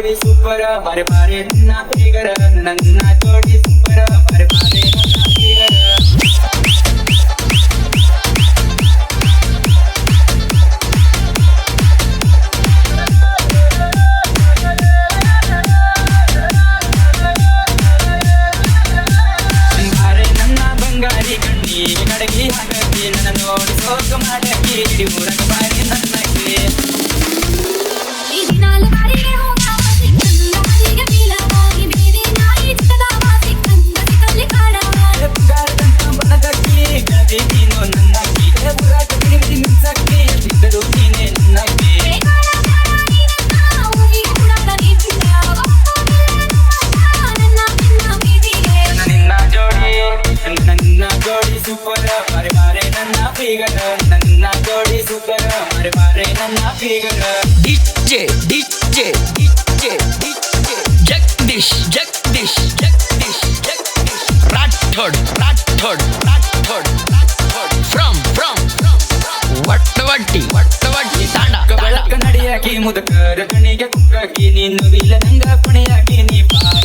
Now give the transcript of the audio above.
ಜೋಡಿ ಸೂಪರ ಬಾರೆ ಬಾರೆ ನನ್ನ ಫಿಗರ ನನ್ನ ಜೋಡಿ ಸೂಪರ ಬಾರೆ ಬಾರೆ ನನ್ನ ಫಿಗರ ಬಂಗಾರಿ ಕಣ್ಣಿ ನಡಗಿ ಹಾಕಿ ನನ್ನ ನೋಡಿ ಸೋಕ ಮಾಡಕ್ಕೆ ಊರಗ ಬಾರಿ ನನ್ನಕ್ಕೆ ಈ ದಿನಾಲ ಬಾರಿಗೆ ಹೋಗಾವತಿ ಕಂದ ಹರಿಗೆ ಬೀಳವಾಗಿ ಬೇರೆ ನಾಯಿ ಚಿಕ್ಕದ ವಾಸಿ ಕಂದ ಸಿಕ್ಕಲ್ಲಿ ಕಾಡವ ಗಾರ್ಡನ್ ಬನದಕ್ಕಿ ಗದಿ ನೀನು ನನ್ನಕ್ಕಿ ಊರಾಗ ಬಿಡಿ ನಿಂಸಕ್ಕಿ ಇದ್ದರು ನೀನೆ ನನ್ನಕ್ಕಿ ನನ್ನ ಜೋಡಿ ಸೂಪರ್ ಮಾರೆ ಮಾರೆ ನನ್ನ ಫಿಗರ್ ನನ್ನ ಜೋಡಿ ಸೂಪರ್ ಮಾರೆ ಮಾರೆ ನನ್ನ figure DJ DJ DJ DJ Jagadish Jagadish Jagadish Jagadish Rathod Rathod Rathod Rathod from Vattavatti Tanda ಬೆಳಕ ನಡಿಯಾಕಿ ಮುದಕರ ಕಣಿಗೆ ಕುಕ್ಕಿ ನೀನು ಇಲ್ಲ ನಂಗ ಪಣೆಯಾಗಿ ನೀ ಬಾರ